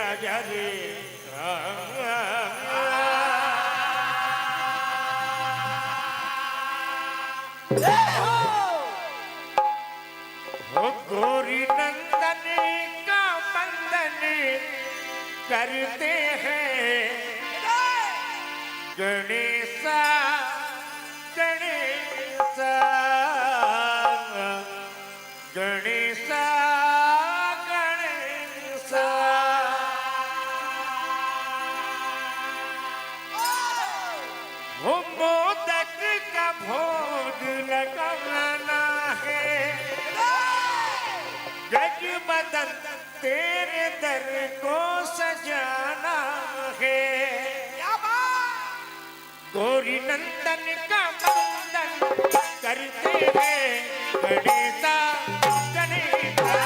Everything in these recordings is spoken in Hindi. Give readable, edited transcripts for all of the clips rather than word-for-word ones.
राजा रे हो गोरी नंदन का बंधन करते हैं गणेशा गणेशा गणेशा गणेशा वो मोदक का भोग लगाना है गजबदन तेरे दर को सजाना है गौरी नंदन का बंधन करते हैं गणेशा गणेशा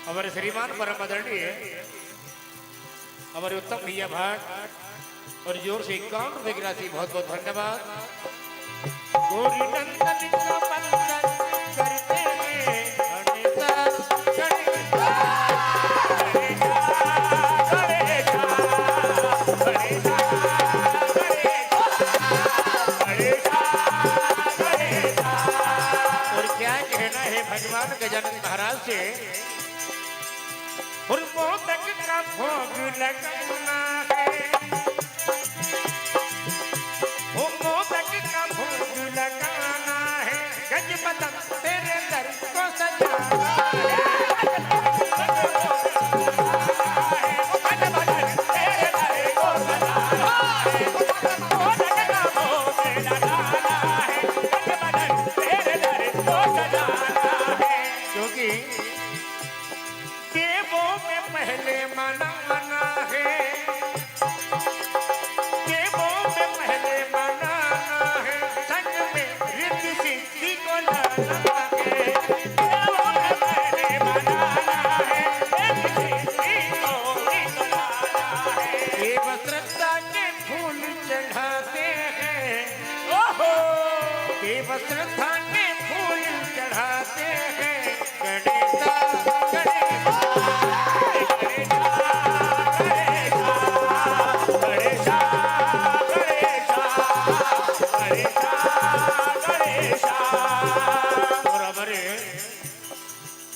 हमारे श्रीमान परम आदरणीय हमारे उत्तम भैया भाट और जोर से 51 रुपए की राशि बहुत बहुत धन्यवाद गौरी नंदन का बंधन करते हैं गणेशा गणेशा गणेशा गणेशा गणेशा गणेशा और क्या कहना है भगवान गजानन महाराज से और मोदक का भोग लगाना है वो मोदक का भोग लगाना है गजबदन तेरे दर को सजाना है गजबदन तेरे दर को सजाना है मोदक का भोग लगाना है गजबदन तेरे दर को सजाना है क्योंकि देवों में पहले मनाना है देवों में पहले मनाना है संग में रिद्धि सिद्धि को लाना है देवों में पहले मनाना है रिद्धि सिद्धि को लाना है देव श्रद्धा के फूल चढ़ाते हैं ओहो देव श्रद्धा के फूल चढ़ाते हैं गणेशा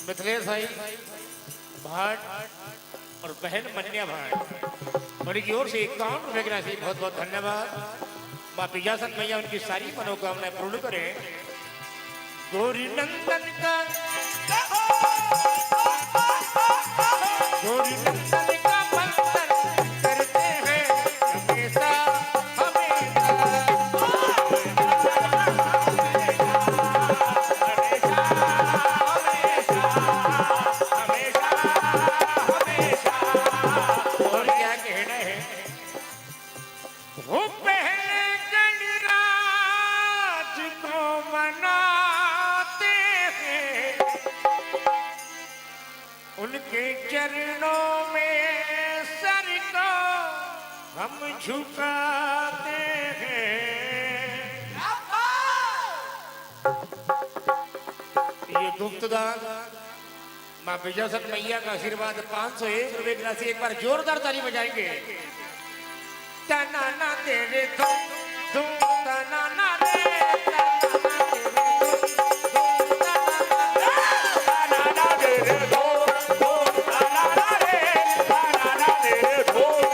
मिथिलेश भाई भाट और बहन मन्या भाट और की ओर से 51 रुपए की राशि बहुत बहुत धन्यवाद माँ पिजासन मैया उनकी सारी मनोकामनाएं पूर्ण करें गौरी नंदन का गौरी नंदन का बंधन करते हैं हमेशा उनके चरणों में सर को हम झुकाते हैं ये गुप्तदान माँ विजयसन मैया का आशीर्वाद 501 रुपए की राशि एक बार जोरदार ताली बजाएंगे तनाना तेरे धूम धूम तनाना रे को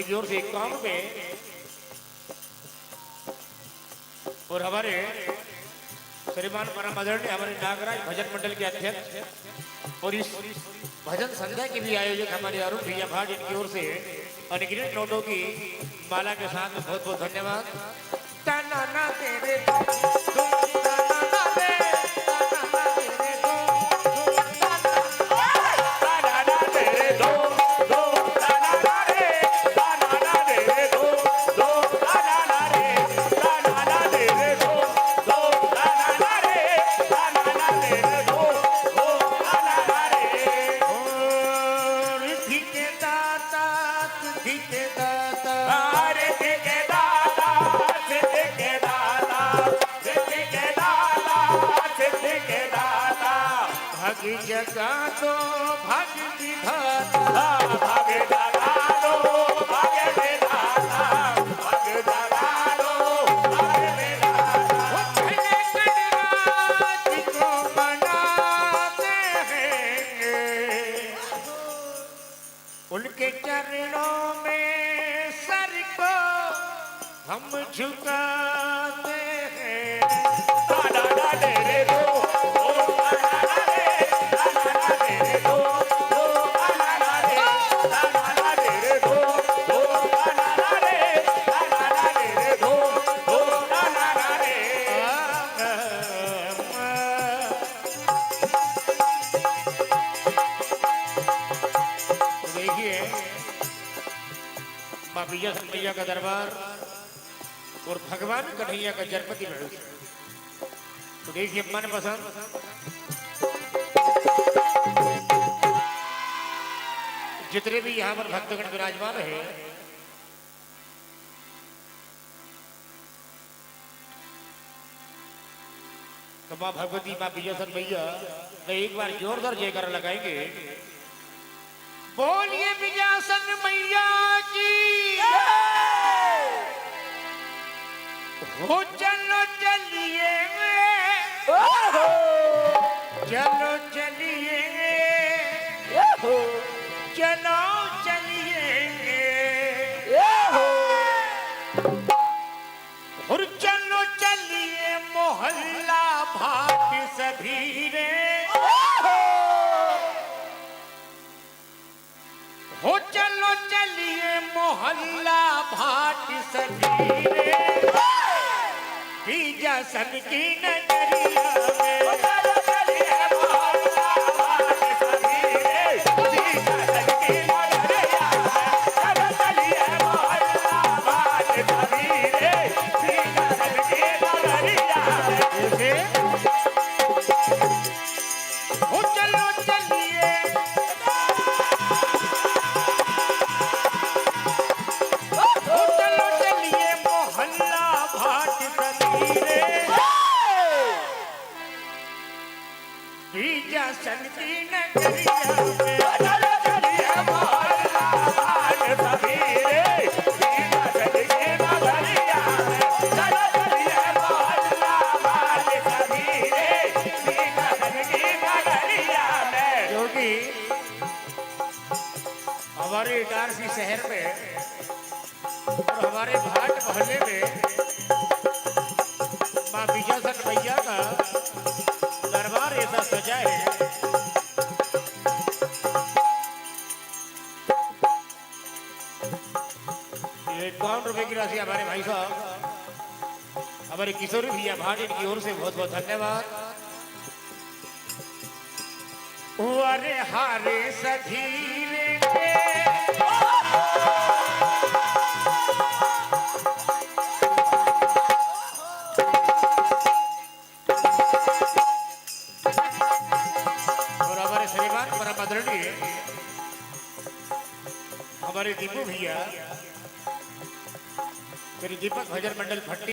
की ओर से 51 में और हमारे श्रीमान परम आदरणीय हमारे नागराज भजन मंडल के अध्यक्ष और इस भजन संध्या के भी आयोजक हमारे अरुण भैया भाट इनकी ओर से अनगिनत नोटों की माला के साथ बहुत बहुत धन्यवाद। ताना तेरे जगा दो भाग विधाता भाग जगा दो भाग विधाता भाग जगा दो भाग विधाता गणराज को बनाते हैं उनके चरणों में सर को हम झुकाते हैं। दादा तेरे दो विजय मैया का दरबार और भगवान कन्हैया का जन्मदिन है। तो देखिए मन पसंद जितने भी यहाँ पर भक्तगण विराजमान है तो माँ भगवती माँ विजय मैया एक बार जोरदार जयकारा लगाएंगे। बोलिए विजयासन मैया की हो। चलो चलिए चलो चलिए चलो चलिए और चलो चलिए मोहल्ला भाट सभी रे हो। चलो चलिए मोहल्ला भाट सभी रे विजयासन की नगरिया में चलो चलिए मोहल्ला भाट सभी रे विजयासन की नगरिया में चलो चलिए मोहल्ला भाट सभी रे विजयासन की नगरिया में हो। चलो चलिए विजयासन की नगरिया में चलो चलिए मोहल्ला भाट सभी रे विजयासन की नगरिया में चलो चलिए मोहल्ला भाट सभी रे विजयासन की नगरिया में। जो कि हमारे इटारसी शहर में और हमारे भाट मोहल्ले में माँ विजयासन मैया का दरबार ऐसा सजा है। ये 51 रुपए की राशि हमारे भाई साहब हमारे किशोरी भैया भाट इनकी ओर से बहुत बहुत धन्यवाद। अरे हारे सधीरे हमारे दीपू भैया मेरे दीपक भजन मंडल भट्टी